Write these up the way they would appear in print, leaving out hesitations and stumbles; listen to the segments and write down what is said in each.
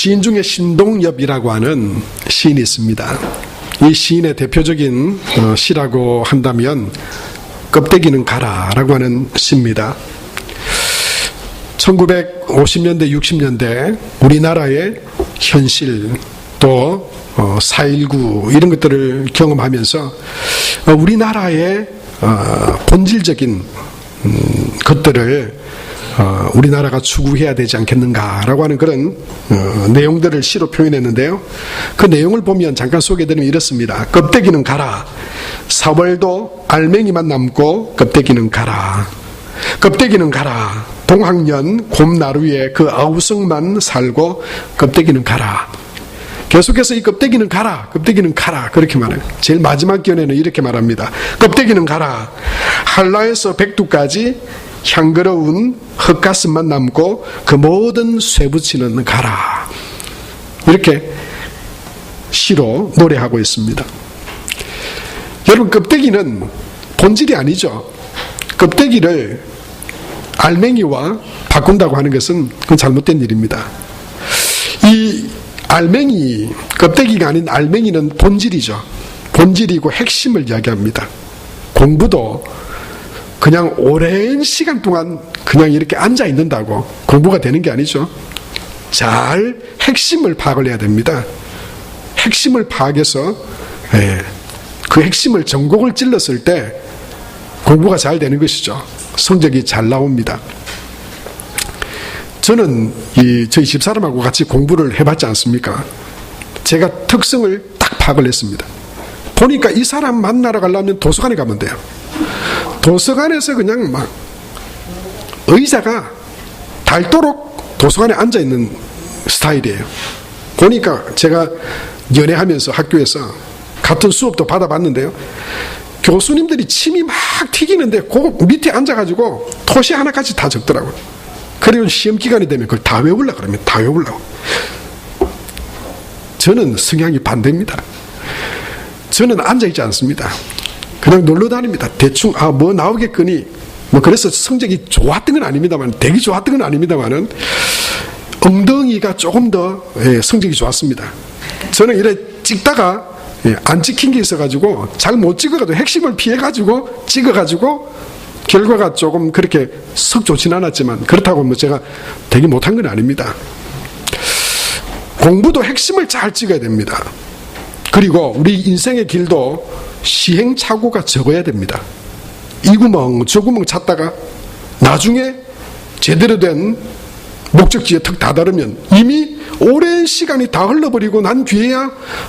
시인 중에 신동엽이라고 하는 시인이 있습니다. 이 시인의 대표적인 시라고 한다면 껍데기는 가라라고 하는 시입니다. 1950년대 60년대 우리나라의 현실 또 4.19 이런 것들을 경험하면서 우리나라의 본질적인 것들을 우리나라가 추구해야 되지 않겠는가라고 하는 그런 내용들을 시로 표현했는데요. 그 내용을 보면 잠깐 소개해드리면 이렇습니다. 껍데기는 가라. 사월도 알맹이만 남고 껍데기는 가라. 껍데기는 가라. 동학년 곰나루에 그 아우성만 살고 껍데기는 가라. 계속해서 이 껍데기는 가라. 껍데기는 가라. 그렇게 말해요. 제일 마지막 견해는 이렇게 말합니다. 껍데기는 가라. 한라에서 백두까지 향그러운 흙가슴만 남고 그 모든 쇠붙이는 가라. 이렇게 시로 노래하고 있습니다. 여러분, 껍데기는 본질이 아니죠. 껍데기를 알맹이와 바꾼다고 하는 것은 그건 잘못된 일입니다. 이 알맹이, 껍데기가 아닌 알맹이는 본질이죠. 본질이고 핵심을 이야기합니다. 공부도 그냥 오랜 시간 동안 그냥 이렇게 앉아 있는다고 공부가 되는 게 아니죠. 잘 핵심을 파악을 해야 됩니다. 핵심을 파악해서 그 핵심을 전곡을 찔렀을 때 공부가 잘 되는 것이죠. 성적이 잘 나옵니다. 저는 저희 집사람하고 같이 공부를 해봤지 않습니까? 제가 특성을 딱 파악을 했습니다. 보니까 이 사람 만나러 가려면 도서관에 가면 돼요. 도서관에서 그냥 막 의자가 닳도록 도서관에 앉아있는 스타일이에요. 보니까 제가 연애하면서 학교에서 같은 수업도 받아봤는데요. 교수님들이 침이 막 튀기는데 그 밑에 앉아가지고 토시 하나까지 다 적더라고요. 그리고 시험 기간이 되면 그걸 다 외우려고 그러면 다 외우려고. 저는 성향이 반대입니다. 저는 앉아있지 않습니다. 그냥 놀러 다닙니다. 대충 뭐 나오겠거니 뭐 그래서 성적이 좋았던 건 아닙니다만, 되게 좋았던 건 아닙니다만은 엉덩이가 조금 더 성적이 좋았습니다. 저는 이래 찍다가 안 찍힌 게 있어가지고 잘 못 찍어가지고 핵심을 피해가지고 찍어가지고 결과가 조금 그렇게 썩 좋진 않았지만, 그렇다고 뭐 제가 되게 못한 건 아닙니다. 공부도 핵심을 잘 찍어야 됩니다. 그리고 우리 인생의 길도 시행착오가 적어야 됩니다. 이 구멍 저 구멍 찾다가 나중에 제대로 된 목적지에 턱 다다르면 이미 오랜 시간이 다 흘러버리고 난 뒤에야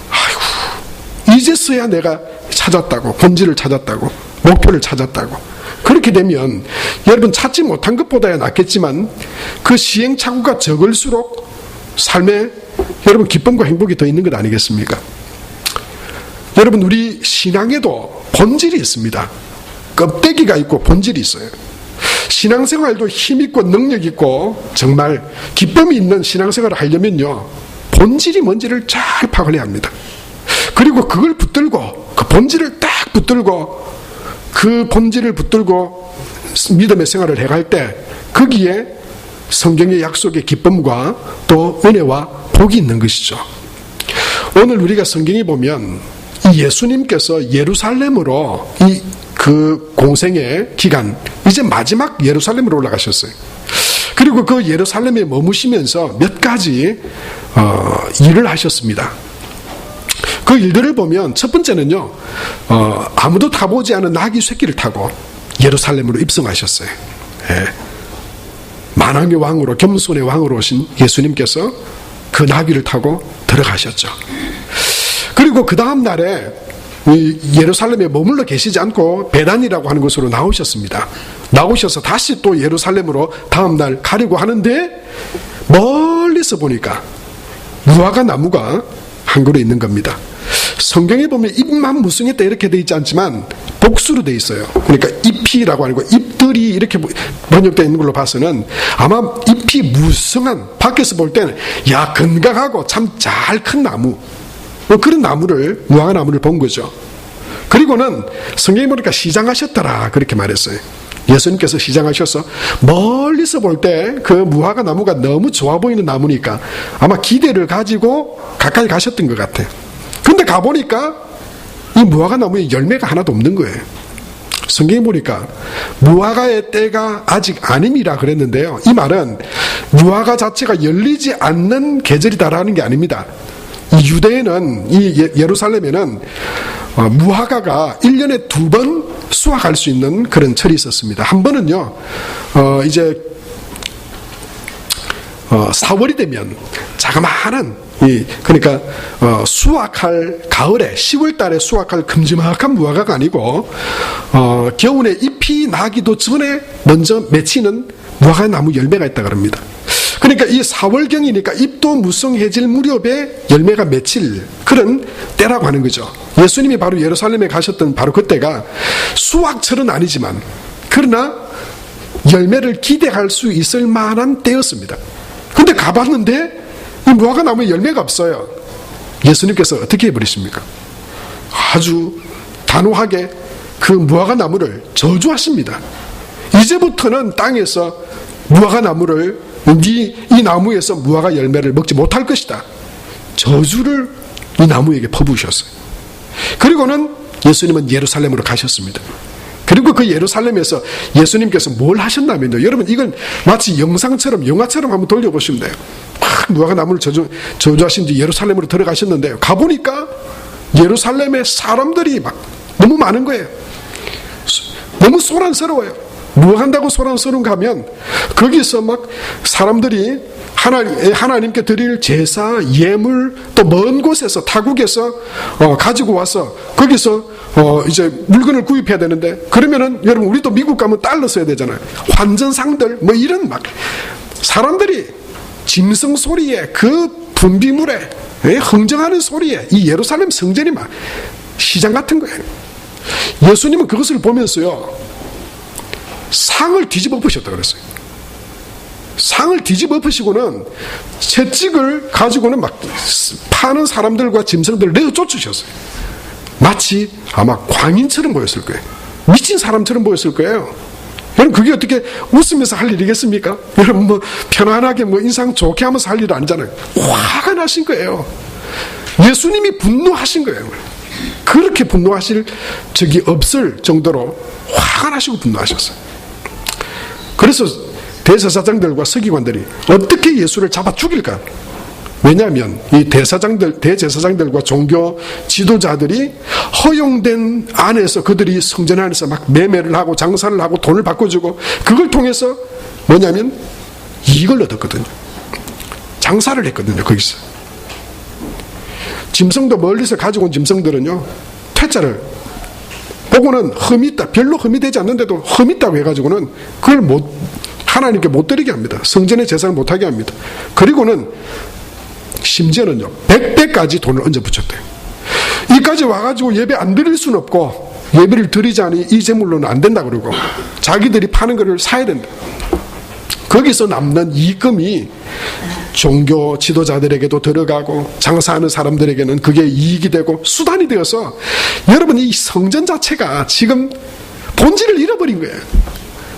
아이고 이제서야 내가 찾았다고, 본질을 찾았다고, 목표를 찾았다고. 그렇게 되면 여러분 찾지 못한 것보다야 낫겠지만 그 시행착오가 적을수록 삶에 여러분 기쁨과 행복이 더 있는 것 아니겠습니까? 여러분, 우리 신앙에도 본질이 있습니다. 껍데기가 있고 본질이 있어요. 신앙생활도 힘있고 능력있고 정말 기쁨이 있는 신앙생활을 하려면요, 본질이 뭔지를 잘 파악을 해야 합니다. 그리고 그걸 붙들고, 그 본질을 딱 붙들고, 그 본질을 붙들고 믿음의 생활을 해갈 때 거기에 성경의 약속의 기쁨과 또 은혜와 복이 있는 것이죠. 오늘 우리가 성경에 보면 이 예수님께서 예루살렘으로 그 공생의 기간, 이제 마지막 예루살렘으로 올라가셨어요. 그리고 그 예루살렘에 머무시면서 몇 가지 일을 하셨습니다. 그 일들을 보면 첫 번째는요, 아무도 타보지 않은 나귀 새끼를 타고 예루살렘으로 입성하셨어요. 만왕의 왕으로, 겸손의 왕으로 오신 예수님께서 그 나귀를 타고 들어가셨죠. 그리고 그 다음 날에 예루살렘에 머물러 계시지 않고 베단이라고 하는 곳으로 나오셨습니다. 나오셔서 다시 또 예루살렘으로 다음 날 가려고 하는데 멀리서 보니까 무화과 나무가 한 그루 있는 겁니다. 성경에 보면 잎만 무성했다 이렇게 되어 있지 않지만 복수로 되어 있어요. 그러니까 잎이라고 하고 잎들이 이렇게 번역되어 있는 걸로 봐서는 아마 잎이 무성한, 밖에서 볼 때는 야 건강하고 참 잘 큰 나무, 그런 나무를, 무화과 나무를 본 거죠. 그리고는 성경에 보니까 시장하셨더라 그렇게 말했어요. 예수님께서 시장하셔서 멀리서 볼 때 그 무화과 나무가 너무 좋아 보이는 나무니까 아마 기대를 가지고 가까이 가셨던 것 같아요. 근데 가보니까 이 무화과 나무에 열매가 하나도 없는 거예요. 성경에 보니까 무화과의 때가 아직 아님이라 그랬는데요. 이 말은 무화과 자체가 열리지 않는 계절이다라는 게 아닙니다. 이 유대에는, 이 예루살렘에는 무화과가 1년에 2번 수확할 수 있는 그런 철이 있었습니다. 한 번은요, 이제 4월이 되면 자그마한, 그러니까 수확할 가을에 10월 달에 수확할 큼지막한 무화과가 아니고 겨울에 잎이 나기도 전에 먼저 맺히는 무화과 나무 열매가 있다 그럽니다. 그러니까 이 4월경이니까 잎도 무성해질 무렵에 열매가 맺힐 그런 때라고 하는 거죠. 예수님이 바로 예루살렘에 가셨던 바로 그때가 수확철은 아니지만 그러나 열매를 기대할 수 있을 만한 때였습니다. 근데 가봤는데 이 무화과 나무에 열매가 없어요. 예수님께서 어떻게 해버리십니까? 아주 단호하게 그 무화과 나무를 저주하십니다. 이제부터는 땅에서 무화과 나무를 이 나무에서 무화과 열매를 먹지 못할 것이다. 저주를 이 나무에게 퍼부으셨어요. 그리고는 예수님은 예루살렘으로 가셨습니다. 그리고 그 예루살렘에서 예수님께서 뭘 하셨냐면요. 여러분 이건 마치 영상처럼 영화처럼 한번 돌려보시면 돼요. 막 무화과 나무를 저주하신 뒤 예루살렘으로 들어가셨는데요. 가보니까 예루살렘에 사람들이 막 너무 많은 거예요. 너무 소란스러워요. 뭐 한다고 소란스러운 가면 거기서 막 사람들이 하나님께 드릴 제사, 예물, 또 먼 곳에서 타국에서 가지고 와서 거기서 이제 물건을 구입해야 되는데 그러면은 여러분 우리도 미국 가면 달러 써야 되잖아요. 환전상들 뭐 이런 막 사람들이 짐승 소리에 그 분비물에 흥정하는 소리에 이 예루살렘 성전이 막 시장 같은 거예요. 예수님은 그것을 보면서요 상을 뒤집어 엎으셨다고 그랬어요. 상을 뒤집어 엎으시고는 채찍을 가지고는 막 파는 사람들과 짐승들을 내어 쫓으셨어요. 마치 아마 광인처럼 보였을 거예요. 미친 사람처럼 보였을 거예요. 여러분 그게 어떻게 웃으면서 할 일이겠습니까? 여러분 뭐 편안하게 뭐 인상 좋게 하면서 할 일 아니잖아요. 화가 나신 거예요. 예수님이 분노하신 거예요. 그렇게 분노하실 적이 없을 정도로 화가 나시고 분노하셨어요. 그래서 대제사장들과 서기관들이 어떻게 예수를 잡아 죽일까? 왜냐하면 이 대제사장들과 종교 지도자들이 허용된 안에서 그들이 성전 안에서 막 매매를 하고 장사를 하고 돈을 바꿔주고 그걸 통해서 뭐냐면 이익을 얻었거든요. 장사를 했거든요. 거기서 짐승도 멀리서 가지고 온 짐승들은요 퇴짜를 보고는 흠이 있다, 별로 흠이 되지 않는데도 흠이 있다고 해가지고는 그걸 하나님께 못 드리게 합니다. 성전의 제사를 못하게 합니다. 그리고는 심지어는요 100배까지 돈을 얹어 붙였대요. 이까지 와가지고 예배 안 드릴 수는 없고 예배를 드리자니 이 제물로는 안 된다 그러고 자기들이 파는 거를 사야 된다. 거기서 남는 이익금이 종교 지도자들에게도 들어가고 장사하는 사람들에게는 그게 이익이 되고 수단이 되어서 여러분 이 성전 자체가 지금 본질을 잃어버린 거예요.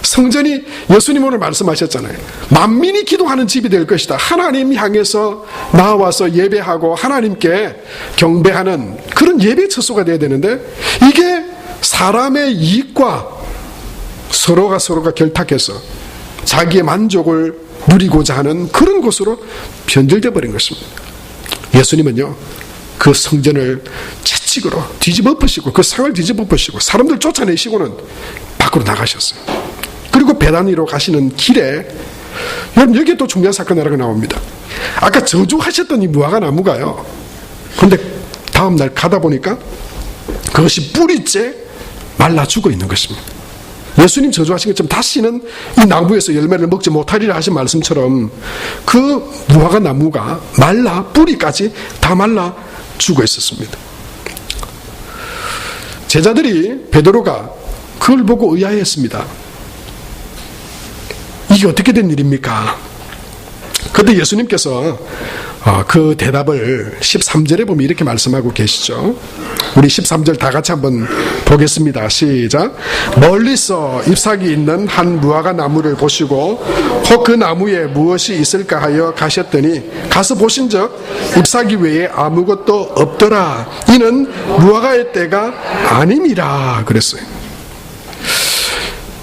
성전이 예수님 오늘 말씀하셨잖아요. 만민이 기도하는 집이 될 것이다. 하나님 향해서 나와서 예배하고 하나님께 경배하는 그런 예배 처소가 돼야 되는데 이게 사람의 이익과 서로가 결탁해서 자기의 만족을 누리고자 하는 그런 곳으로 변질되어 버린 것입니다. 예수님은요 그 성전을 채찍으로 뒤집어 엎으시고 그 상을 뒤집어 엎으시고 사람들 쫓아내시고는 밖으로 나가셨어요. 그리고 베다니로 가시는 길에 여러분 여기에 또 중요한 사건이 하나가 나옵니다. 아까 저주하셨던 이 무화과 나무가요 근데 다음날 가다 보니까 그것이 뿌리째 말라 죽어 있는 것입니다. 예수님 저주하신 것처럼 다시는 이 나무에서 열매를 먹지 못하리라 하신 말씀처럼 그 무화과 나무가 말라 뿌리까지 다 말라 죽어 있었습니다. 제자들이 베드로가 그걸 보고 의아해했습니다. 이게 어떻게 된 일입니까? 그때 예수님께서 그 대답을 13절에 보면 이렇게 말씀하고 계시죠. 우리 13절 다 같이 한번 보겠습니다. 시작. 멀리서 잎사귀 있는 한 무화과 나무를 보시고 혹 그 나무에 무엇이 있을까 하여 가셨더니 가서 보신즉 잎사귀 외에 아무것도 없더라. 이는 무화과의 때가 아님이라 그랬어요.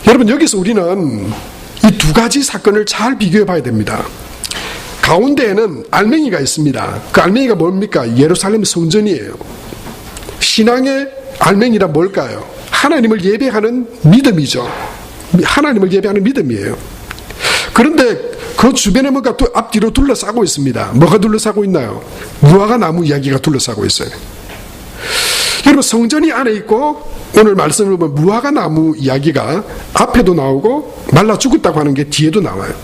여러분, 여기서 우리는 이 두 가지 사건을 잘 비교해 봐야 됩니다. 가운데에는 알맹이가 있습니다. 그 알맹이가 뭡니까? 예루살렘 성전이에요. 신앙의 알맹이라 뭘까요? 하나님을 예배하는 믿음이죠. 하나님을 예배하는 믿음이에요. 그런데 그 주변에 뭐가 앞뒤로 둘러싸고 있습니다. 뭐가 둘러싸고 있나요? 무화과 나무 이야기가 둘러싸고 있어요. 여러분, 성전이 안에 있고 오늘 말씀을 보면 무화과 나무 이야기가 앞에도 나오고 말라 죽었다고 하는 게 뒤에도 나와요.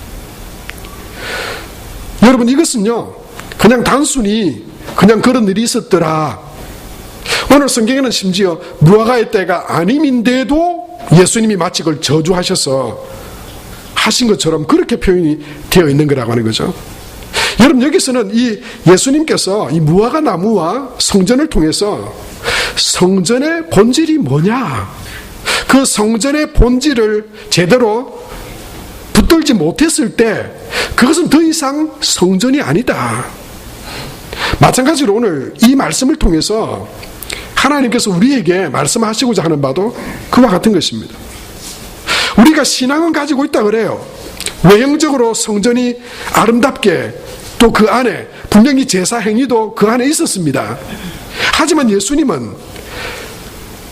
여러분, 이것은요 그냥 단순히 그냥 그런 일이 있었더라. 오늘 성경에는 심지어 무화과의 때가 아님인데도 예수님이 마치 그걸 저주하셔서 하신 것처럼 그렇게 표현이 되어 있는 거라고 하는 거죠. 여러분, 여기서는 이 예수님께서 이 무화과 나무와 성전을 통해서 성전의 본질이 뭐냐, 그 성전의 본질을 제대로 붙들지 못했을 때 그것은 더 이상 성전이 아니다. 마찬가지로 오늘 이 말씀을 통해서 하나님께서 우리에게 말씀하시고자 하는 바도 그와 같은 것입니다. 우리가 신앙은 가지고 있다 그래요. 외형적으로 성전이 아름답게, 또 그 안에 분명히 제사 행위도 그 안에 있었습니다. 하지만 예수님은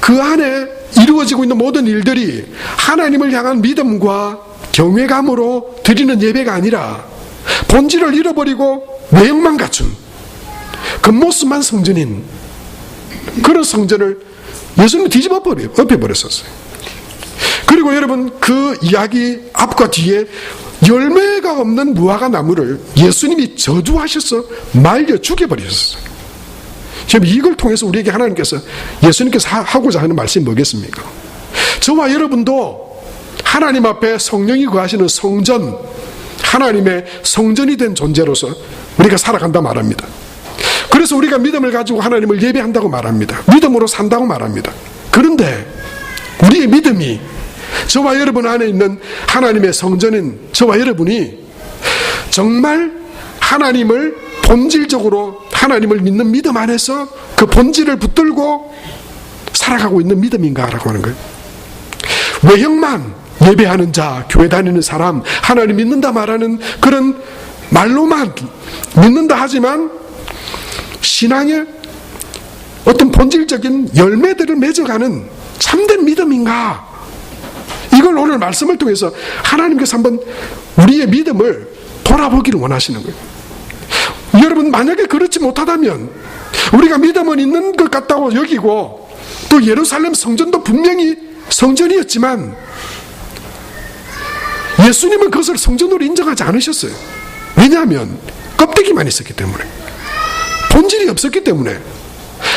그 안에 이루어지고 있는 모든 일들이 하나님을 향한 믿음과 경외감으로 드리는 예배가 아니라 본질을 잃어버리고 외형만 갖춘 겉모습만 성전인 그런 성전을 예수님은 뒤집어 엎어버렸었어요. 그리고 여러분, 그 이야기 앞과 뒤에 열매가 없는 무화과 나무를 예수님이 저주하셔서 말려 죽여버리셨어요. 지금 이걸 통해서 우리에게 하나님께서, 예수님께서 하고자 하는 말씀이 뭐겠습니까? 저와 여러분도 하나님 앞에 성령이 거하시는 성전, 하나님의 성전이 된 존재로서 우리가 살아간다 말합니다. 그래서 우리가 믿음을 가지고 하나님을 예배한다고 말합니다. 믿음으로 산다고 말합니다. 그런데 우리의 믿음이, 저와 여러분 안에 있는 하나님의 성전인 저와 여러분이 정말 하나님을 본질적으로 하나님을 믿는 믿음 안에서 그 본질을 붙들고 살아가고 있는 믿음인가라고 하는 거예요. 외형만 예배하는 자, 교회 다니는 사람, 하나님 믿는다 말하는 그런 말로만 믿는다 하지만 신앙의 어떤 본질적인 열매들을 맺어가는 참된 믿음인가? 이걸 오늘 말씀을 통해서 하나님께서 한번 우리의 믿음을 돌아보기를 원하시는 거예요. 여러분, 만약에 그렇지 못하다면 우리가 믿음은 있는 것 같다고 여기고 또 예루살렘 성전도 분명히 성전이었지만 예수님은 그것을 성전으로 인정하지 않으셨어요. 왜냐하면 껍데기만 있었기 때문에, 본질이 없었기 때문에.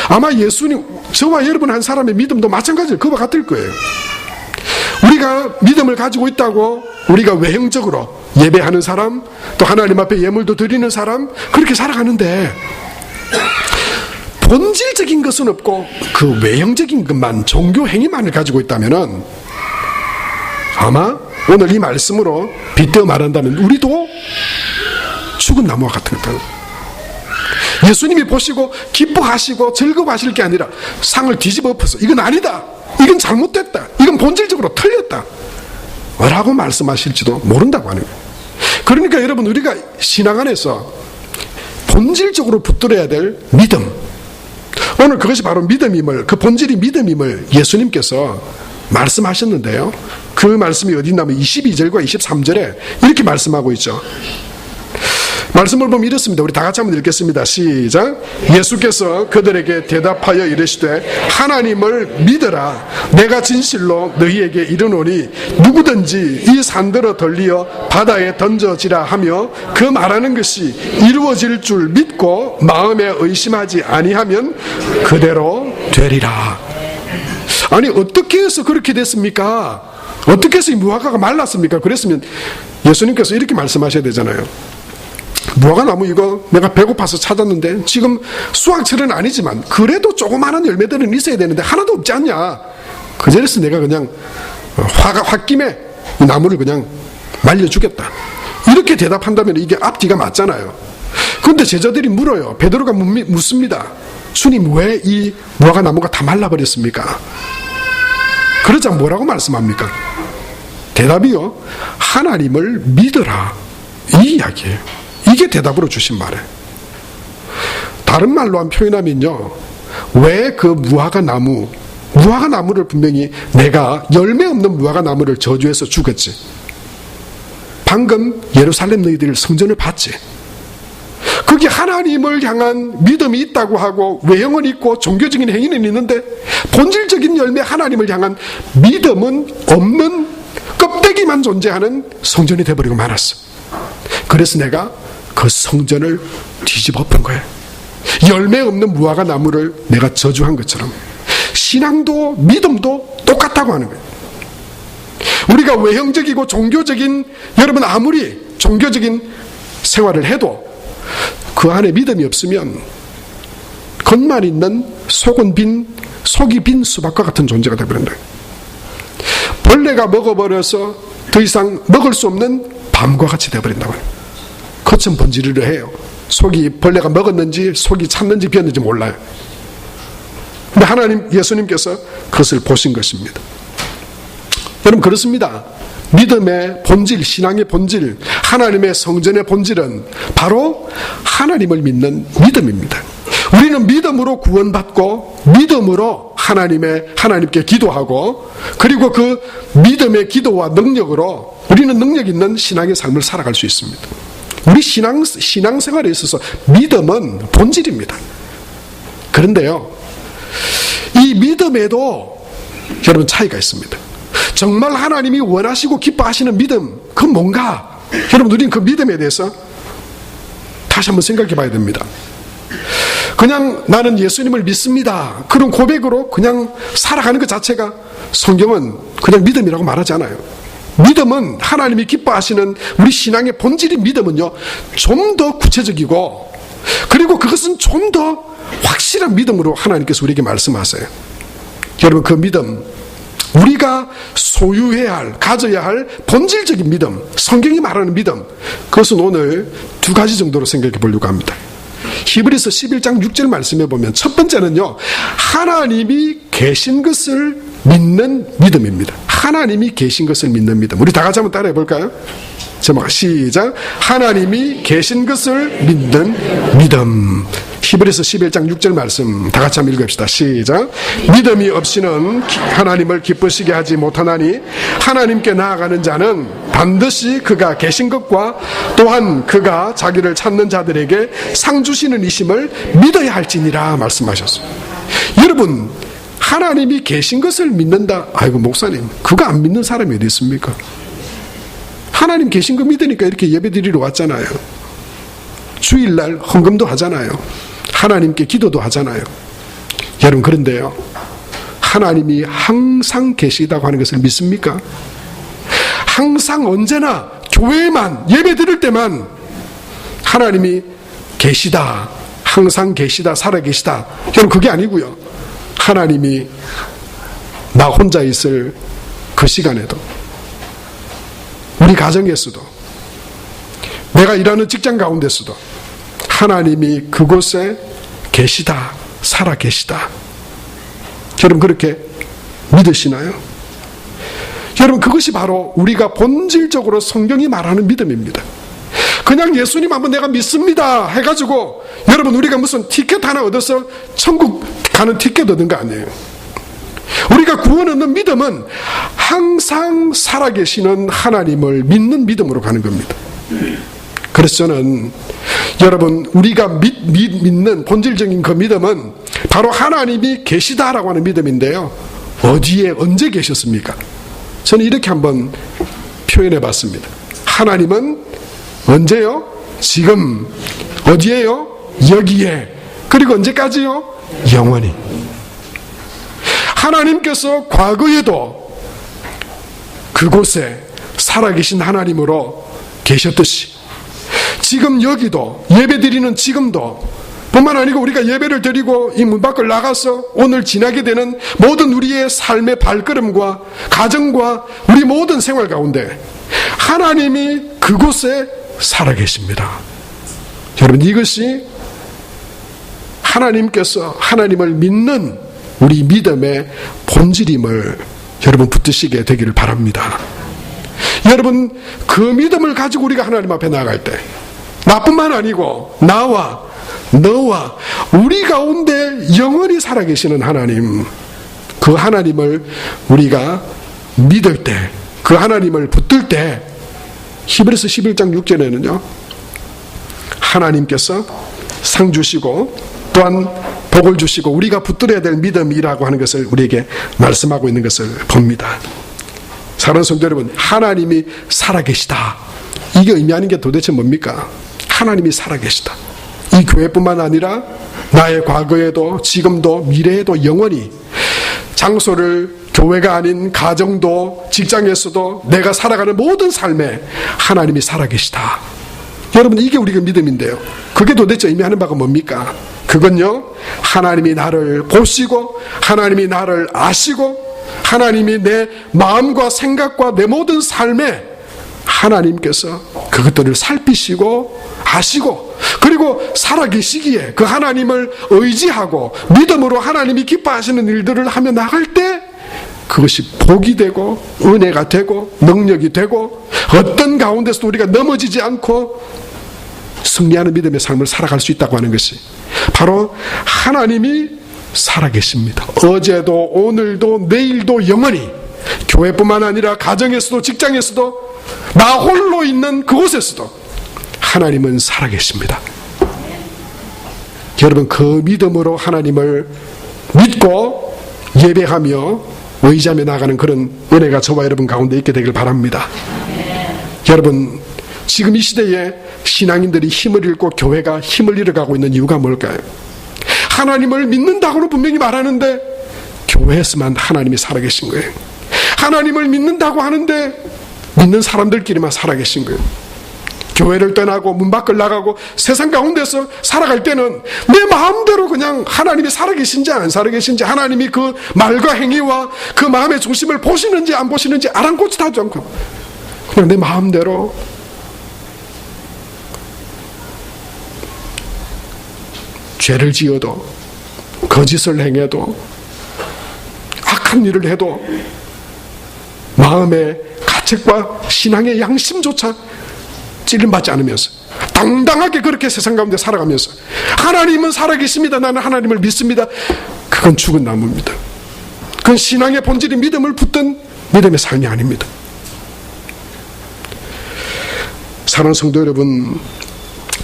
아마 예수님, 저와 여러분 한 사람의 믿음도 마찬가지로 그와 같을 거예요. 우리가 믿음을 가지고 있다고 우리가 외형적으로 예배하는 사람, 또 하나님 앞에 예물도 드리는 사람, 그렇게 살아가는데 본질적인 것은 없고 그 외형적인 것만, 종교 행위만을 가지고 있다면 아마 오늘 이 말씀으로 빗대어 말한다면 우리도 죽은 나무와 같은 거다. 예수님이 보시고 기뻐하시고 즐거워하실 게 아니라 상을 뒤집어 엎어서 이건 아니다, 이건 잘못됐다, 이건 본질적으로 틀렸다 라고 말씀하실지도 모른다고 하는 거예요. 그러니까 여러분, 우리가 신앙 안에서 본질적으로 붙들어야 될 믿음, 오늘 그것이 바로 믿음임을, 그 본질이 믿음임을 예수님께서 말씀하셨는데요, 그 말씀이 어디 있냐면 22절과 23절에 이렇게 말씀하고 있죠. 말씀을 보면 이렇습니다. 우리 다 같이 한번 읽겠습니다. 시작. 예수께서 그들에게 대답하여 이르시되 하나님을 믿어라. 내가 진실로 너희에게 이르노니 누구든지 이 산들어 덜리어 바다에 던져지라 하며 그 말하는 것이 이루어질 줄 믿고 마음에 의심하지 아니하면 그대로 되리라. 아니, 어떻게 해서 그렇게 됐습니까? 어떻게 해서 이 무화과가 말랐습니까? 그랬으면 예수님께서 이렇게 말씀하셔야 되잖아요. 무화과나무 이거 내가 배고파서 찾았는데 지금 수확철은 아니지만 그래도 조그마한 열매들은 있어야 되는데 하나도 없지 않냐. 그 자리에서 내가 그냥 홧김에 이 나무를 그냥 말려주겠다. 이렇게 대답한다면 이게 앞뒤가 맞잖아요. 그런데 제자들이 물어요. 베드로가 묻습니다. 주님, 왜 이 무화과나무가 다 말라버렸습니까? 그러자 뭐라고 말씀합니까? 대답이요, 하나님을 믿어라, 이 이야기예요. 이게 대답으로 주신 말이에요. 다른 말로 한 표현하면요, 왜 그 무화과나무를 분명히 내가 열매 없는 무화과나무를 저주해서 죽었지. 방금 예루살렘 너희들 성전을 봤지. 거기 하나님을 향한 믿음이 있다고 하고 외형은 있고 종교적인 행위는 있는데 본질적인 열매 하나님을 향한 믿음은 없는 껍데기만 존재하는 성전이 되어버리고 말았어. 그래서 내가 그 성전을 뒤집어 엎은 거예요. 열매 없는 무화과 나무를 내가 저주한 것처럼 신앙도 믿음도 똑같다고 하는 거예요. 우리가 외형적이고 종교적인, 여러분 아무리 종교적인 생활을 해도 그 안에 믿음이 없으면 겉만 있는 속이 빈 수박과 같은 존재가 되어버린다. 벌레가 먹어버려서 더 이상 먹을 수 없는 밤과 같이 되어버린다고 해요. 겉은 번지르르 해요. 속이 벌레가 먹었는지 속이 찼는지 비었는지 몰라요. 근데 하나님, 예수님께서 그것을 보신 것입니다. 여러분 그렇습니다. 믿음의 본질, 신앙의 본질, 하나님의 성전의 본질은 바로 하나님을 믿는 믿음입니다. 우리는 믿음으로 구원받고 믿음으로 하나님께 기도하고, 그리고 그 믿음의 기도와 능력으로 우리는 능력 있는 신앙의 삶을 살아갈 수 있습니다. 우리 신앙생활에 있어서 믿음은 본질입니다. 그런데요, 이 믿음에도 여러분 차이가 있습니다. 정말 하나님이 원하시고 기뻐하시는 믿음, 그건 뭔가? 여러분, 우리는 그 믿음에 대해서 다시 한번 생각해 봐야 됩니다. 그냥 나는 예수님을 믿습니다, 그런 고백으로 그냥 살아가는 것 자체가 성경은 그냥 믿음이라고 말하지 않아요. 믿음은, 하나님이 기뻐하시는 우리 신앙의 본질인 믿음은요, 좀 더 구체적이고, 그리고 그것은 좀 더 확실한 믿음으로 하나님께서 우리에게 말씀하세요. 여러분, 그 믿음, 우리가 소유해야 할, 가져야 할 본질적인 믿음, 성경이 말하는 믿음, 그것은 오늘 두 가지 정도로 생각해 보려고 합니다. 히브리서 11장 6절 말씀해 보면 첫 번째는요, 하나님이 계신 것을 믿는 믿음입니다. 하나님이 계신 것을 믿는 믿음. 우리 다 같이 한번 따라해 볼까요? 제목 시작. 하나님이 계신 것을 믿는 믿음. 히브리서 11장 6절 말씀 다 같이 한번 읽읍시다. 시작. 믿음이 없이는 하나님을 기쁘시게 하지 못하나니 하나님께 나아가는 자는 반드시 그가 계신 것과 또한 그가 자기를 찾는 자들에게 상 주시는 이심을 믿어야 할지니라 말씀하셨어요. 여러분, 하나님이 계신 것을 믿는다. 아이고 목사님, 그거 안 믿는 사람이 어디 있습니까? 하나님 계신 거 믿으니까 이렇게 예배 드리러 왔잖아요. 주일날 헌금도 하잖아요. 하나님께 기도도 하잖아요. 여러분, 그런데요, 하나님이 항상 계시다고 하는 것을 믿습니까? 항상 언제나 교회만 예배 드릴 때만 하나님이 계시다, 항상 계시다, 살아계시다, 여러분 그게 아니고요, 하나님이 나 혼자 있을 그 시간에도, 우리 가정에서도, 내가 일하는 직장 가운데서도 하나님이 그곳에 계시다, 살아 계시다. 여러분 그렇게 믿으시나요? 여러분, 그것이 바로 우리가 본질적으로 성경이 말하는 믿음입니다. 그냥 예수님 한번 내가 믿습니다 해가지고 여러분 우리가 무슨 티켓 하나 얻어서 천국 가는 티켓 얻은 거 아니에요. 우리가 구원 얻는 믿음은 항상 살아계시는 하나님을 믿는 믿음으로 가는 겁니다. 그래서 저는 여러분, 우리가 믿는 본질적인 그 믿음은 바로 하나님이 계시다라고 하는 믿음인데요, 어디에 언제 계셨습니까? 저는 이렇게 한번 표현해 봤습니다. 하나님은 언제요? 지금. 어디에요? 여기에. 그리고 언제까지요? 영원히. 하나님께서 과거에도 그곳에 살아계신 하나님으로 계셨듯이 지금 여기도 예배 드리는 지금도 뿐만 아니고 우리가 예배를 드리고 이 문 밖을 나가서 오늘 지나게 되는 모든 우리의 삶의 발걸음과 가정과 우리 모든 생활 가운데 하나님이 그곳에 살아계십니다. 여러분, 이것이 하나님께서 하나님을 믿는 우리 믿음의 본질임을 여러분 붙드시게 되기를 바랍니다. 여러분, 그 믿음을 가지고 우리가 하나님 앞에 나아갈 때 나뿐만 아니고 나와 너와 우리 가운데 영원히 살아계시는 하나님, 그 하나님을 우리가 믿을 때, 그 하나님을 붙들 때 히브리서 11장 6절에는요 하나님께서 상 주시고 또한 복을 주시고 우리가 붙들어야 될 믿음이라고 하는 것을 우리에게 말씀하고 있는 것을 봅니다. 사랑하는 성도 여러분, 하나님이 살아계시다, 이게 의미하는 게 도대체 뭡니까? 하나님이 살아계시다. 이 교회뿐만 아니라 나의 과거에도 지금도 미래에도 영원히 장소를 교회가 아닌 가정도 직장에서도 내가 살아가는 모든 삶에 하나님이 살아계시다. 여러분, 이게 우리가 믿음인데요. 그게 도대체 의미하는 바가 뭡니까? 그건요, 하나님이 나를 보시고 하나님이 나를 아시고 하나님이 내 마음과 생각과 내 모든 삶에 하나님께서 그것들을 살피시고 아시고 그리고 살아계시기에 그 하나님을 의지하고 믿음으로 하나님이 기뻐하시는 일들을 하며 나갈 때 그것이 복이 되고 은혜가 되고 능력이 되고 어떤 가운데서도 우리가 넘어지지 않고 승리하는 믿음의 삶을 살아갈 수 있다고 하는 것이 바로 하나님이 살아계십니다. 어제도 오늘도 내일도 영원히 교회뿐만 아니라 가정에서도 직장에서도 나 홀로 있는 그곳에서도 하나님은 살아계십니다. 여러분, 그 믿음으로 하나님을 믿고 예배하며 의지하며 나가는 그런 은혜가 저와 여러분 가운데 있게 되길 바랍니다. 여러분, 지금 이 시대에 신앙인들이 힘을 잃고 교회가 힘을 잃어가고 있는 이유가 뭘까요? 하나님을 믿는다고는 분명히 말하는데 교회에서만 하나님이 살아계신 거예요. 하나님을 믿는다고 하는데 믿는 사람들끼리만 살아계신 거예요. 교회를 떠나고 문 밖을 나가고 세상 가운데서 살아갈 때는 내 마음대로 그냥 하나님이 살아계신지 안 살아계신지, 하나님이 그 말과 행위와 그 마음의 중심을 보시는지 안 보시는지 아랑곳이 하지 않고 그냥 내 마음대로 죄를 지어도 거짓을 행해도 악한 일을 해도 마음의 가책과 신앙의 양심조차 찔림받지 않으면서 당당하게 그렇게 세상 가운데 살아가면서 하나님은 살아계십니다, 나는 하나님을 믿습니다, 그건 죽은 나무입니다. 그건 신앙의 본질인 믿음을 붙든 믿음의 삶이 아닙니다. 사랑하는 성도 여러분,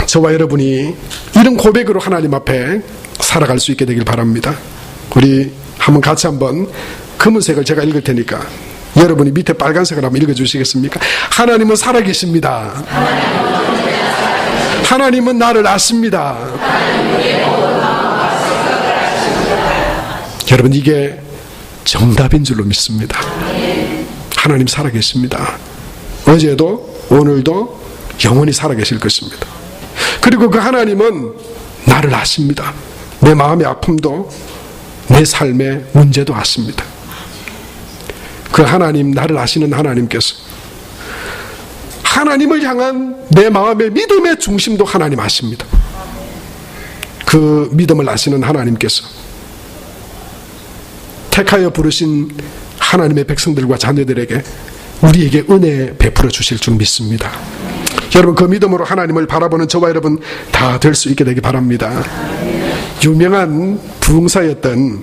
저와 여러분이 이런 고백으로 하나님 앞에 살아갈 수 있게 되길 바랍니다. 우리 같이 한번 검은색을 제가 읽을 테니까 여러분이 밑에 빨간색을 한번 읽어주시겠습니까? 하나님은 살아계십니다. 하나님은 나를 아십니다. 여러분, 이게 정답인 줄로 믿습니다. 하나님 살아계십니다. 어제도 오늘도 영원히 살아계실 것입니다. 그리고 그 하나님은 나를 아십니다. 내 마음의 아픔도 내 삶의 문제도 아십니다. 그 하나님, 나를 아시는 하나님께서 하나님을 향한 내 마음의 믿음의 중심도 하나님 아십니다. 그 믿음을 아시는 하나님께서 택하여 부르신 하나님의 백성들과 자녀들에게 우리에게 은혜 베풀어 주실 줄 믿습니다. 여러분, 그 믿음으로 하나님을 바라보는 저와 여러분 다 될 수 있게 되기 바랍니다. 유명한 부흥사였던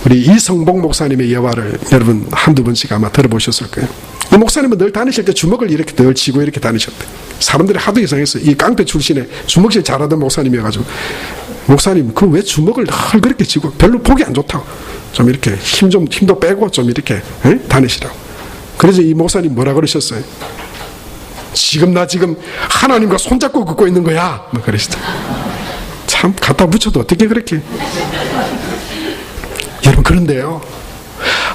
우리 이성복 목사님의 예화를 여러분 한두 번씩 아마 들어보셨을 거예요. 이 목사님은 늘 다니실 때 주먹을 이렇게 늘 쥐고 이렇게 다니셨대. 사람들이 하도 이상했어요. 이 깡패 출신의 주먹질 잘하던 목사님이어가지고, 목사님 그 왜 주먹을 늘 그렇게 쥐고, 별로 보기 안 좋다고 좀 이렇게 힘도 빼고 좀 이렇게 다니시라고. 그래서 이 목사님 뭐라 그러셨어요? 지금 하나님과 손잡고 걷고 있는 거야, 뭐 그러시죠. 참 갖다 붙여도 어떻게 그렇게. 여러분, 그런데요,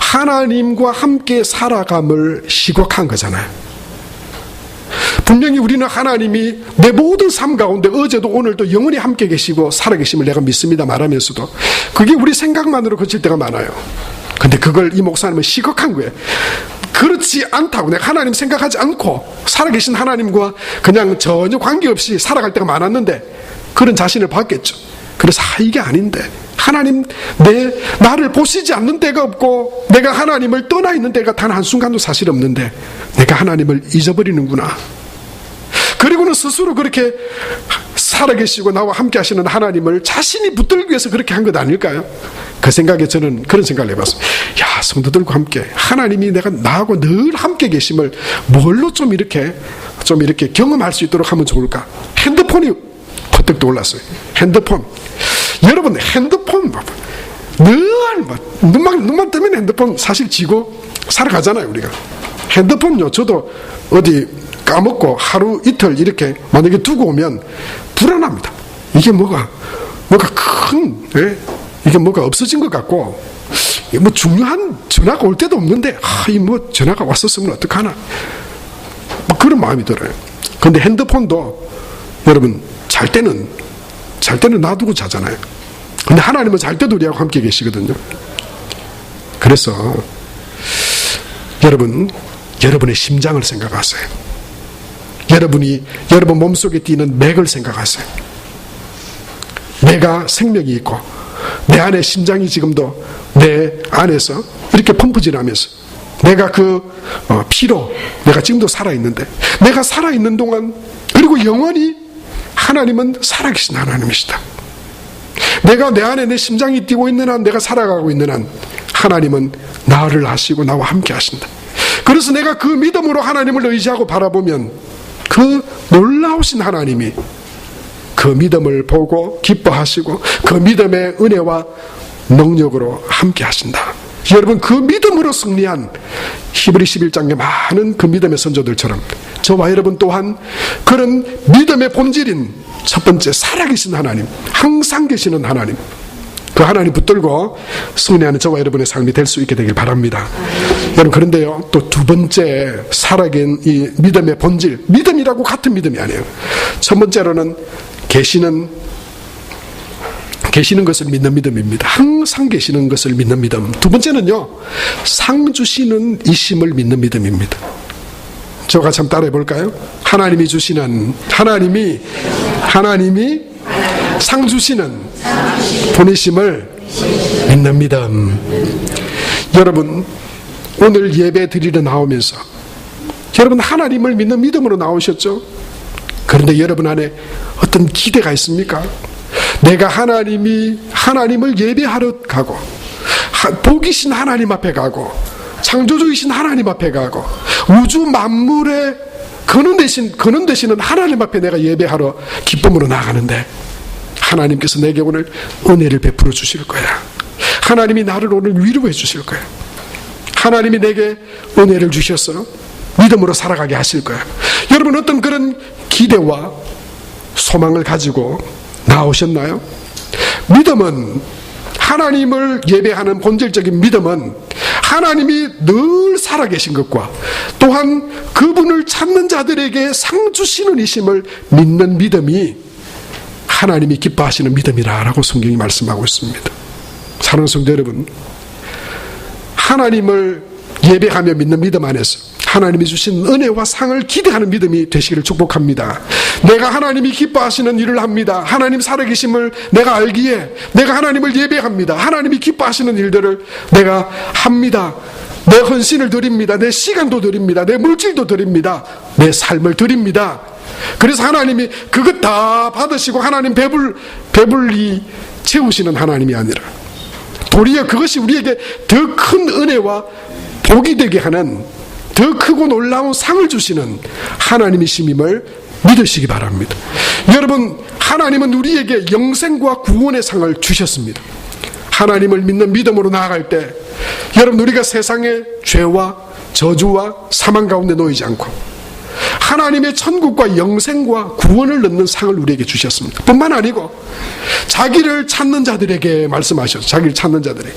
하나님과 함께 살아감을 시곡한 거잖아요. 분명히 우리는 하나님이 내 모든 삶 가운데 어제도 오늘도 영원히 함께 계시고 살아계심을 내가 믿습니다 말하면서도 그게 우리 생각만으로 그칠 때가 많아요. 근데 그걸 이 목사님은 시각한 거예요. 그렇지 않다고, 내가 하나님 생각하지 않고 살아계신 하나님과 그냥 전혀 관계없이 살아갈 때가 많았는데 그런 자신을 봤겠죠. 그래서 이게 아닌데, 하나님 나를 보시지 않는 때가 없고 내가 하나님을 떠나 있는 때가 단 한순간도 사실 없는데 내가 하나님을 잊어버리는구나. 그리고는 스스로 그렇게 살아계시고 나와 함께 하시는 하나님을 자신이 붙들기 위해서 그렇게 한 것 아닐까요? 그 생각에 저는 그런 생각을 해봤어요. 야, 성도들과 함께 하나님이 나하고 늘 함께 계심을 뭘로 좀 이렇게 경험할 수 있도록 하면 좋을까? 핸드폰이 퍼뜩 떠올랐어요. 핸드폰. 여러분, 핸드폰 늘 눈만 뜨면 핸드폰 사실 쥐고 살아가잖아요, 우리가. 핸드폰요, 저도 어디 까먹고 하루 이틀 이렇게 만약에 두고 오면 불안합니다. 이게 뭐가 이게 뭐가 없어진 것 같고, 뭐 중요한 전화가 올 때도 없는데, 이 뭐 전화가 왔었으면 어떡하나. 뭐 그런 마음이 들어요. 근데 핸드폰도 여러분, 잘 때는 놔두고 자잖아요. 근데 하나님은 잘 때도 우리하고 함께 계시거든요. 그래서 여러분의 심장을 생각하세요. 여러분 몸속에 뛰는 맥을 생각하세요. 내가 생명이 있고 내 안에 심장이 지금도 내 안에서 이렇게 펌프질하면서 내가 피로 내가 지금도 살아있는데, 내가 살아있는 동안 그리고 영원히 하나님은 살아계신 하나님이시다. 내가 내 안에 내 심장이 뛰고 있는 한, 내가 살아가고 있는 한 하나님은 나를 아시고 나와 함께 하신다. 그래서 내가 그 믿음으로 하나님을 의지하고 바라보면 그 놀라우신 하나님이 그 믿음을 보고 기뻐하시고 그 믿음의 은혜와 능력으로 함께 하신다. 여러분, 그 믿음으로 승리한 히브리 11장의 많은 그 믿음의 선조들처럼 저와 여러분 또한 그런 믿음의 본질인 첫 번째 살아계신 하나님, 항상 계시는 하나님, 그 하나님 붙들고 승리하는 저와 여러분의 삶이 될 수 있게 되길 바랍니다. 여러분, 그런데요, 또 두 번째 살아계신 이 믿음의 본질, 믿음이라고 같은 믿음이 아니에요. 첫 번째로는 계시는 것을 믿는 믿음입니다. 항상 계시는 것을 믿는 믿음. 두 번째는요, 상 주시는 이심을 믿는 믿음입니다. 저가 참 따라해 볼까요? 하나님이 상 주시는 분이심을 믿는 믿음. 여러분, 오늘 예배 드리러 나오면서 여러분 하나님을 믿는 믿음으로 나오셨죠? 그런데 여러분 안에 어떤 기대가 있습니까? 내가 하나님을 예배하러 가고, 복이신 하나님 앞에 가고, 창조주이신 하나님 앞에 가고, 우주 만물의 근원 되시는 하나님 앞에 내가 예배하러 기쁨으로 나가는데, 하나님께서 내게 오늘 은혜를 베풀어 주실 거야. 하나님이 나를 오늘 위로해 주실 거야. 하나님이 내게 은혜를 주셔서 믿음으로 살아가게 하실 거야. 여러분, 어떤 그런 기대와 소망을 가지고 나오셨나요? 믿음은, 하나님을 예배하는 본질적인 믿음은 하나님이 늘 살아계신 것과 또한 그분을 찾는 자들에게 상 주시는 이심을 믿는 믿음이 하나님이 기뻐하시는 믿음이라고 성경이 말씀하고 있습니다. 사랑하는 성도 여러분, 하나님을 예배하며 믿는 믿음 안에서 하나님이 주신 은혜와 상을 기대하는 믿음이 되시기를 축복합니다. 내가 하나님이 기뻐하시는 일을 합니다. 하나님 살아계심을 내가 알기에 내가 하나님을 예배합니다. 하나님이 기뻐하시는 일들을 내가 합니다. 내 헌신을 드립니다. 내 시간도 드립니다. 내 물질도 드립니다. 내 삶을 드립니다. 그래서 하나님이 그것 다 받으시고 하나님 배불리 채우시는 하나님이 아니라 도리어 그것이 우리에게 더 큰 은혜와 복이 되게 하는 더 크고 놀라운 상을 주시는 하나님이심임을 믿으시기 바랍니다. 여러분, 하나님은 우리에게 영생과 구원의 상을 주셨습니다. 하나님을 믿는 믿음으로 나아갈 때 여러분, 우리가 세상의 죄와 저주와 사망 가운데 놓이지 않고 하나님의 천국과 영생과 구원을 넣는 상을 우리에게 주셨습니다. 뿐만 아니고 자기를 찾는 자들에게 말씀하셨어요. 자기를 찾는 자들에게.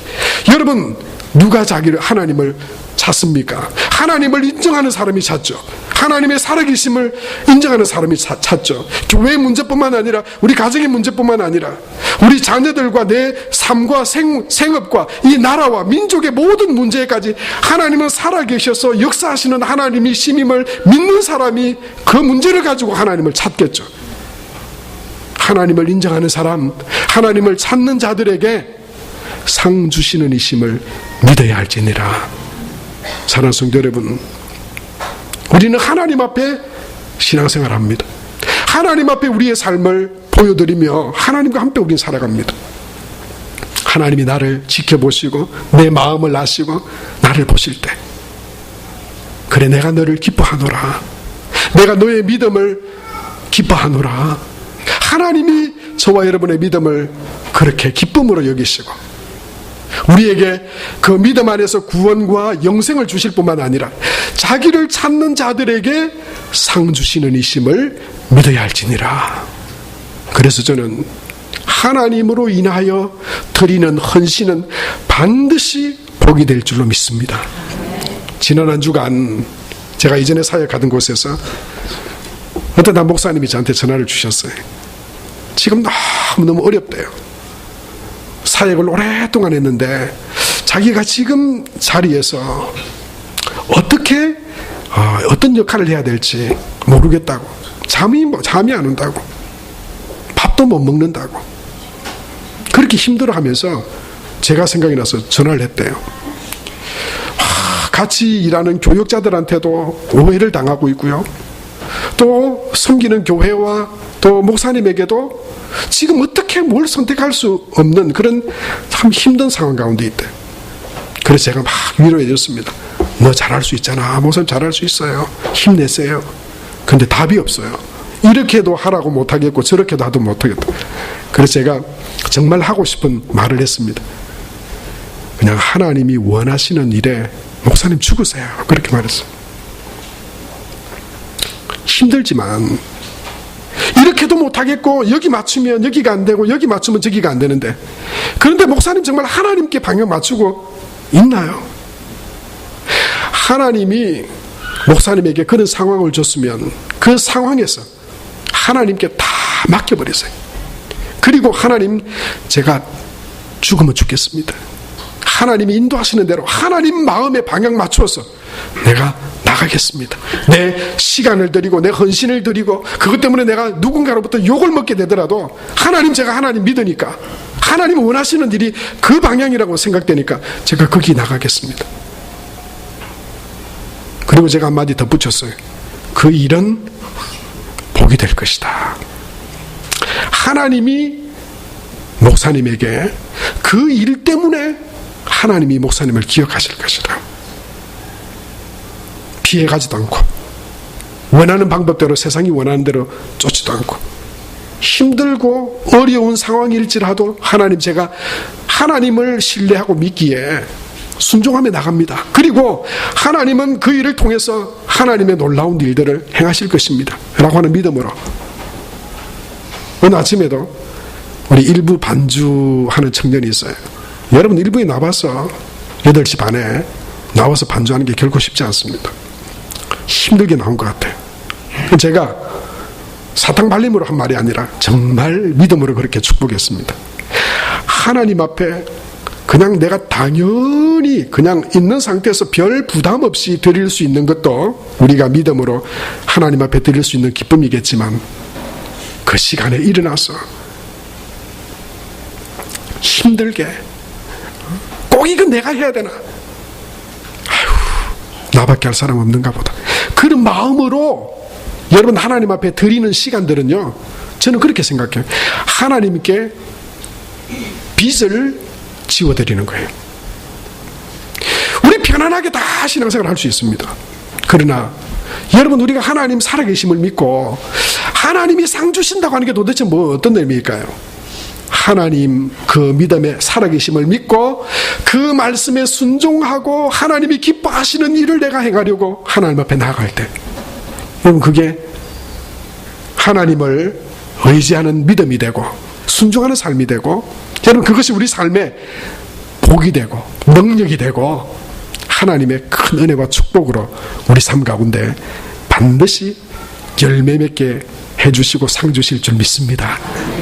여러분, 누가 하나님을 찾습니까? 하나님을 인정하는 사람이 찾죠. 하나님의 살아계심을 인정하는 사람이 찾죠. 교회의 문제뿐만 아니라 우리 가정의 문제뿐만 아니라 우리 자녀들과 내 삶과 생업과 이 나라와 민족의 모든 문제까지 하나님은 살아계셔서 역사하시는 하나님이 심임을 믿는 사람이 그 문제를 가지고 하나님을 찾겠죠. 하나님을 인정하는 사람, 하나님을 찾는 자들에게 상 주시는 이심을 믿어야 할지니라. 사랑하는 성도 여러분, 우리는 하나님 앞에 신앙생활을 합니다. 하나님 앞에 우리의 삶을 보여드리며 하나님과 함께 우리는 살아갑니다. 하나님이 나를 지켜보시고 내 마음을 아시고 나를 보실 때, 그래 내가 너를 기뻐하노라, 내가 너의 믿음을 기뻐하노라. 하나님이 저와 여러분의 믿음을 그렇게 기쁨으로 여기시고 우리에게 그 믿음 안에서 구원과 영생을 주실 뿐만 아니라 자기를 찾는 자들에게 상 주시는 이심을 믿어야 할지니라. 그래서 저는 하나님으로 인하여 드리는 헌신은 반드시 복이 될 줄로 믿습니다. 지난 한 주간 제가 이전에 사역하던 곳에서 어떤 한 목사님이 저한테 전화를 주셨어요. 지금 너무너무 어렵대요. 사역을 오랫동안 했는데 자기가 지금 자리에서 어떻게 어떤 역할을 해야 될지 모르겠다고, 잠이 안 온다고, 밥도 못 먹는다고, 그렇게 힘들어하면서 제가 생각이 나서 전화를 했대요. 같이 일하는 교역자들한테도 오해를 당하고 있고요, 또 섬기는 교회와 또 목사님에게도 지금 어떻게 뭘 선택할 수 없는 그런 참 힘든 상황 가운데 있대. 그래서 제가 막 위로해 줬습니다. 너 잘할 수 있잖아. 목사님 잘할 수 있어요. 힘내세요. 근데 답이 없어요. 이렇게도 하라고 못하겠고 저렇게도 하도 못하겠다. 그래서 제가 정말 하고 싶은 말을 했습니다. 그냥 하나님이 원하시는 일에 목사님 죽으세요. 그렇게 말했어요. 힘들지만 이렇게도 못하겠고 여기 맞추면 여기가 안 되고 여기 맞추면 저기가 안 되는데, 그런데 목사님 정말 하나님께 방향 맞추고 있나요? 하나님이 목사님에게 그런 상황을 줬으면 그 상황에서 하나님께 다 맡겨버리세요. 그리고 하나님, 제가 죽으면 죽겠습니다. 하나님이 인도하시는 대로 하나님 마음에 방향 맞추어서 내가 나가겠습니다. 내 시간을 드리고 내 헌신을 드리고 그것 때문에 내가 누군가로부터 욕을 먹게 되더라도 제가 하나님 믿으니까, 하나님 원하시는 일이 그 방향이라고 생각되니까 제가 거기 나가겠습니다. 그리고 제가 한마디 덧붙였어요. 그 일은 복이 될 것이다. 하나님이 목사님에게 그 일 때문에 하나님이 목사님을 기억하실 것이다. 피해가지도 않고 원하는 방법대로, 세상이 원하는 대로 쫓지도 않고, 힘들고 어려운 상황일지라도 제가 하나님을 신뢰하고 믿기에 순종하며 나갑니다. 그리고 하나님은 그 일을 통해서 하나님의 놀라운 일들을 행하실 것입니다 라고 하는 믿음으로, 어느 아침에도 우리 일부 반주하는 청년이 있어요. 여러분, 일부에 나와서 8시 반에 나와서 반주하는 게 결코 쉽지 않습니다. 힘들게 나온 것 같아요. 제가 사탕 발림으로 한 말이 아니라 정말 믿음으로 그렇게 축복했습니다. 하나님 앞에 그냥 내가 당연히 그냥 있는 상태에서 별 부담 없이 드릴 수 있는 것도 우리가 믿음으로 하나님 앞에 드릴 수 있는 기쁨이겠지만, 그 시간에 일어나서 힘들게 꼭 이건 내가 해야 되나, 나밖에 할 사람 없는가 보다, 그런 마음으로 여러분 하나님 앞에 드리는 시간들은요, 저는 그렇게 생각해요. 하나님께 빚을 지워드리는 거예요. 우리 편안하게 다 신앙생활 할 수 있습니다. 그러나 여러분, 우리가 하나님 살아계심을 믿고 하나님이 상 주신다고 하는 게 도대체 어떤 의미일까요? 하나님 그 믿음에 살아계심을 믿고 그 말씀에 순종하고 하나님이 기뻐하시는 일을 내가 행하려고 하나님 앞에 나아갈 때, 여러분, 그게 하나님을 의지하는 믿음이 되고 순종하는 삶이 되고, 여러분, 그것이 우리 삶의 복이 되고 능력이 되고 하나님의 큰 은혜와 축복으로 우리 삶 가운데 반드시 열매 맺게 해주시고 상 주실 줄 믿습니다.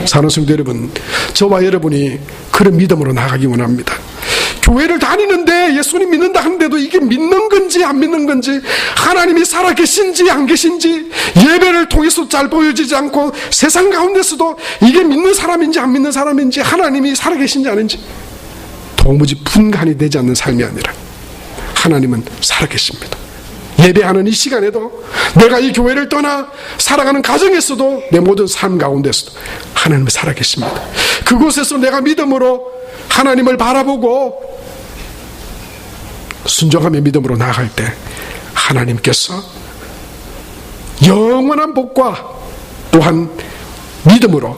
사랑하는 성도 여러분, 저와 여러분이 그런 믿음으로 나가기 원합니다. 교회를 다니는데 예수님 믿는다 하는데도 이게 믿는 건지 안 믿는 건지, 하나님이 살아계신지 안 계신지, 예배를 통해서 잘 보여지지 않고 세상 가운데서도 이게 믿는 사람인지 안 믿는 사람인지, 하나님이 살아계신지 아닌지 도무지 분간이 되지 않는 삶이 아니라 하나님은 살아계십니다. 예배하는 이 시간에도, 내가 이 교회를 떠나 살아가는 가정에서도, 내 모든 삶 가운데서도 하나님은 살아계십니다. 그곳에서 내가 믿음으로 하나님을 바라보고 순종하며 믿음으로 나아갈 때 하나님께서 영원한 복과 또한 믿음으로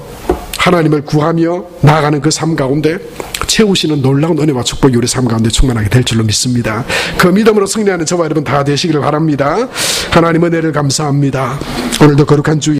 하나님을 구하며 나아가는 그 삶 가운데 채우시는 놀라운 은혜와 축복이 우리 삶 가운데 충만하게 될 줄로 믿습니다. 그 믿음으로 승리하는 저와 여러분 다 되시기를 바랍니다. 하나님 은혜를 감사합니다. 오늘도 거룩한 주일